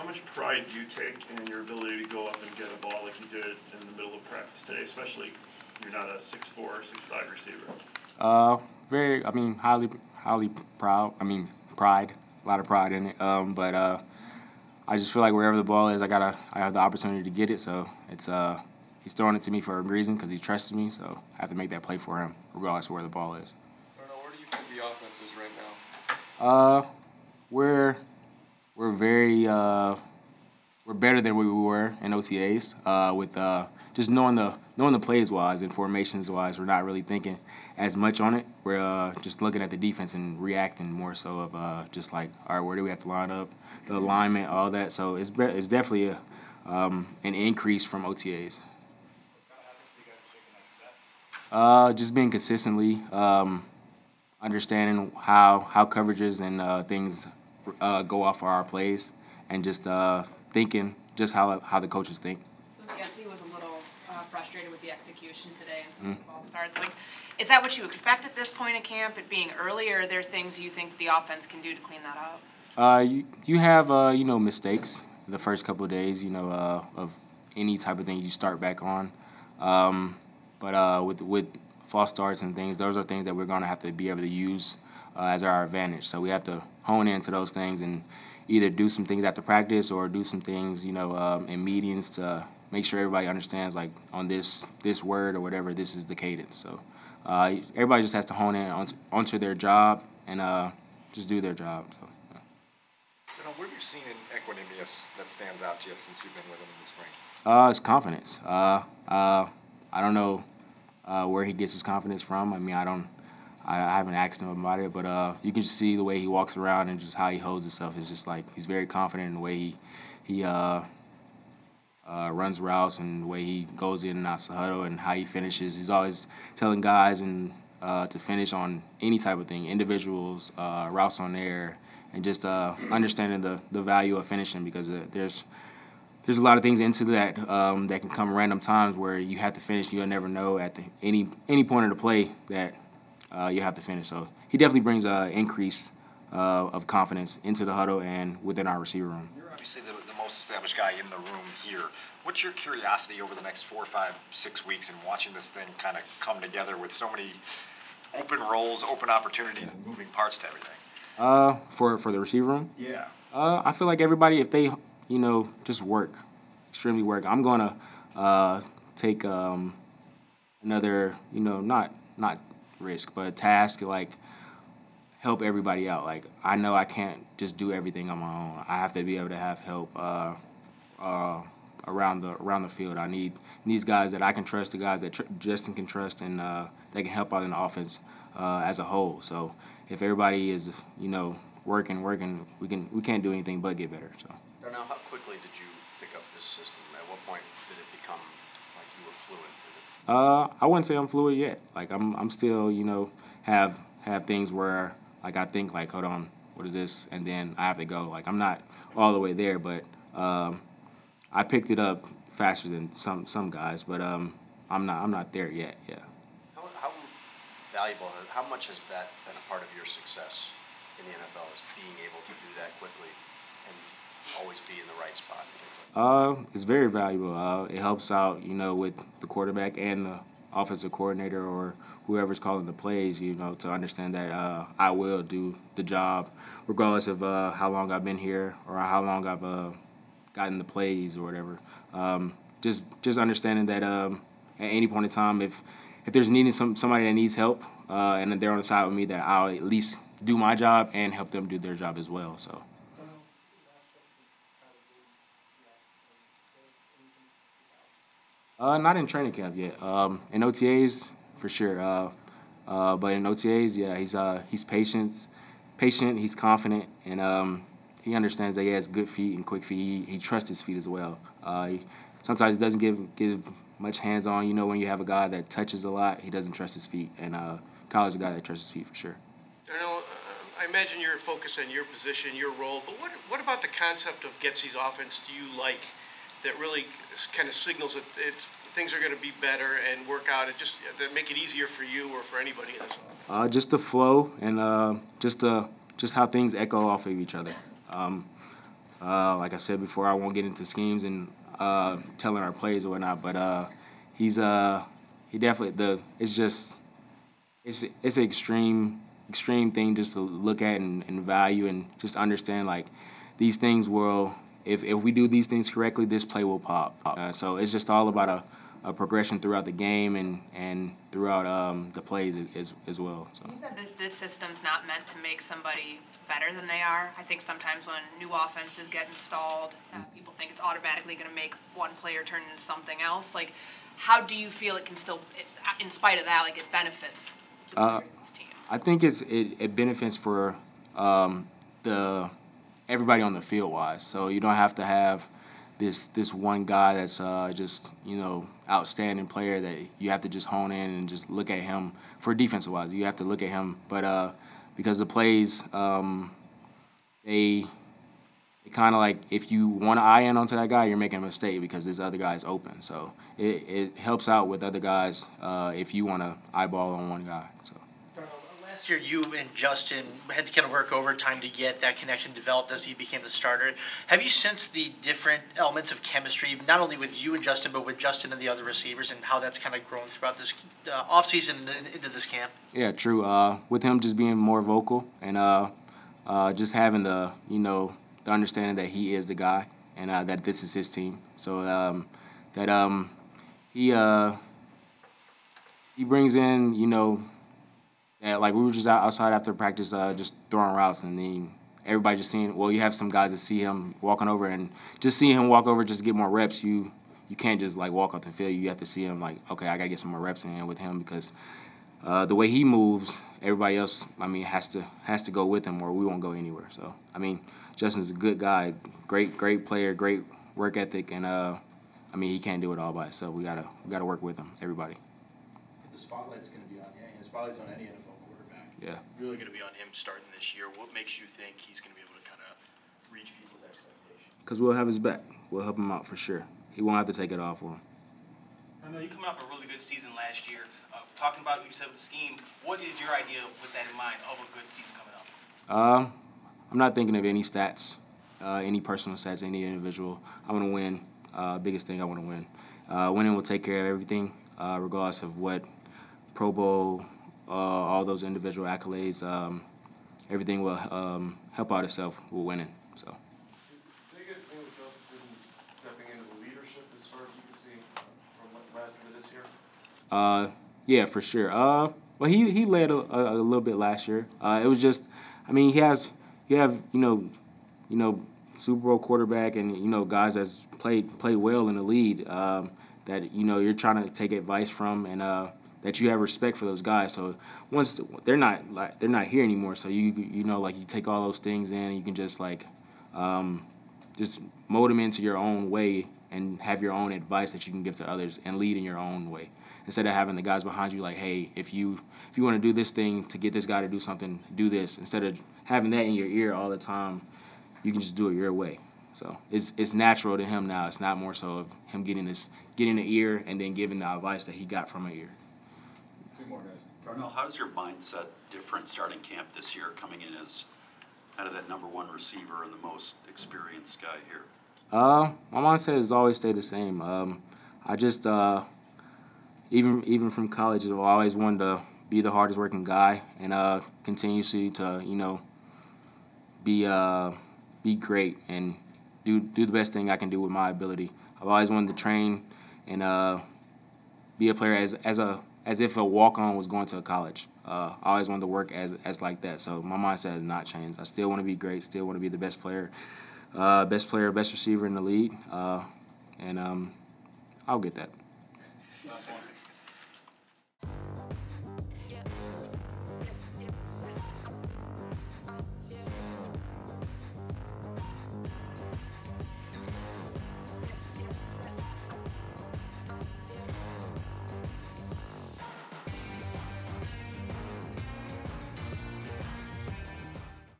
much pride do you take in your ability to go up and get a ball like you did in the middle of practice today, especially you're not a 6'4", 6'5" receiver? Highly proud. Pride, a lot of pride in it. But I just feel like wherever the ball is, I have the opportunity to get it. So he's throwing it to me for a reason because he trusts me. So I have to make that play for him, regardless of where the ball is. Darnell, where do you think the offense is right now? We're better than we were in OTAs. With just knowing the plays wise and formations wise, we're not really thinking as much on it. We're just looking at the defense and reacting more so of just like, all right, where do we have to line up, the alignment, all that. So it's definitely an increase from OTAs. Just being consistently understanding how coverages and things go off of our plays, and just thinking just how the coaches think. He was a little frustrated with the execution today and some of the ball starts. Like, is that what you expect at this point in camp, it being early, or are there things you think the offense can do to clean that up? You have mistakes the first couple of days, of any type of thing you start back on. But with false starts and things, those are things that we're going to have to be able to use as our advantage. So we have to hone into those things and either do some things after practice or do some things, in meetings to make sure everybody understands, like, on this word or whatever, this is the cadence. So everybody just has to hone in onto their job and just do their job. So, yeah. What have you seen in Equanimous that stands out to you since you've been with him in the spring? It's confidence. I don't know where he gets his confidence from. I haven't asked him about it, but you can just see the way he walks around and just how he holds himself. It's just like he's very confident in the way he runs routes and the way he goes in and out of the huddle and how he finishes. He's always telling guys and to finish on any type of thing, individuals, routes on air, and just understanding the value of finishing, because there's a lot of things into that that can come random times where you have to finish. You'll never know at any point of the play that you have to finish. So he definitely brings an increase of confidence into the huddle and within our receiver room. You're obviously the most established guy in the room here. What's your curiosity over the next 4, 5, 6 weeks in watching this thing kind of come together with so many open roles, open opportunities, and moving parts to everything? For the receiver room? Yeah. I feel like everybody, if they, just extremely work. I'm going to take another, not risk, but a task, like, help everybody out. Like, I know I can't just do everything on my own. I have to be able to have help around the field. I need these guys that I can trust, the guys that Justin can trust, and that can help out in the offense as a whole. So if everybody is, working, we can't do anything but get better. So. Darnell, how quickly did you pick up this system? At what point did it become like you were fluent? I wouldn't say I'm fluid yet. Like, I'm still, have things where, like, I think, like, hold on, what is this? And then I have to go. Like, I'm not all the way there, but I picked it up faster than some guys, but I'm not there yet. Yeah. How valuable? How much has that been a part of your success in the NFL? Is being able to do that quickly and always be in the right spot and things like that? It's very valuable. It helps out, with the quarterback and the offensive coordinator or whoever's calling the plays, to understand that I will do the job regardless of how long I've been here or how long I've gotten the plays or whatever. Just understanding that at any point in time, if there's needing somebody that needs help and they're on the side with me, that I'll at least do my job and help them do their job as well. So. Not in training camp yet. In OTAs, for sure. But in OTAs, yeah, he's patient, he's confident, and he understands that he has good feet and quick feet. He trusts his feet as well. He sometimes doesn't give much hands-on. When you have a guy that touches a lot, he doesn't trust his feet. And Kyler's a guy that trusts his feet for sure. I imagine you're focused on your position, your role, but what about the concept of Getsy's offense do you like that really kind of signals that things are going to be better and work out and just that make it easier for you or for anybody in this offense? Just the flow and just how things echo off of each other. Like I said before, I won't get into schemes and telling our plays or whatnot, but he definitely it's an extreme thing just to look at and value and just understand like these things will if we do these things correctly, this play will pop. So it's just all about a progression throughout the game and throughout the plays as well. So. You said that this system's not meant to make somebody better than they are. I think sometimes when new offenses get installed, people think it's automatically going to make one player turn into something else. Like, how do you feel it can still, in spite of that, like it benefits the players in this team? I think it benefits for the everybody on the field wise. So you don't have to have this one guy that's just outstanding player that you have to just hone in and just look at him for defensive wise. You have to look at him, but because the plays they kind of like if you want to eye in onto that guy, you're making a mistake because this other guy is open. So it helps out with other guys if you want to eyeball on one guy. So. Last year, you and Justin had to kind of work overtime to get that connection developed as he became the starter. Have you sensed the different elements of chemistry, not only with you and Justin, but with Justin and the other receivers, and how that's kind of grown throughout this offseason and into this camp? Yeah, true. With him just being more vocal and just having the understanding that he is the guy and that this is his team. So he brings in that like we were just outside after practice just throwing routes and then everybody just seeing. Well, you have some guys that see him walking over and just seeing him walk over just to get more reps. You can't just like walk off the field. You have to see him like, okay, I gotta get some more reps in with him because the way he moves, everybody else has to go with him or we won't go anywhere. So Justin's a good guy, great player, great work ethic, and he can't do it all by himself. We gotta work with him, everybody. The spotlight's going to be on him. The spotlight's on any NFL quarterback. Yeah. Really going to be on him starting this year. What makes you think he's going to be able to kind of reach people's expectations? Because we'll have his back. We'll help him out for sure. He won't have to take it off for him. I know you're coming off a really good season last year. Talking about what you said with the scheme, what is your idea with that in mind of a good season coming up? I'm not thinking of any stats, any personal stats, any individual. I want to win. Biggest thing, I want to win. Winning will take care of everything, regardless of what Pro Bowl, all those individual accolades. Everything will help out itself with winning. So. The biggest thing with Justin stepping into the leadership as far as you can see from last year to this year? Yeah, for sure. Well, he led a little bit last year. It was just, you have Super Bowl quarterback and guys that's played well in the lead that you're trying to take advice from and that you have respect for those guys. So once they're not here anymore, so you take all those things in and you can just just mold them into your own way and have your own advice that you can give to others and lead in your own way. Instead of having the guys behind you like, hey, if you want to do this thing to get this guy to do something, do this. Instead of having that in your ear all the time, you can just do it your way. So it's natural to him now. It's not more so of him getting the ear and then giving the advice that he got from an ear. Two more guys. Darnell, how does your mindset different starting camp this year, coming in as kind of that number one receiver and the most experienced guy here? My mindset has always stayed the same. I just even from college, I've always wanted to be the hardest working guy and continuously to be great and do the best thing I can do with my ability. I've always wanted to train and be a player as if a walk-on was going to a college. I always wanted to work as like that. So my mindset has not changed. I still want to be great. Still want to be the best player, best receiver in the league, and I'll get that.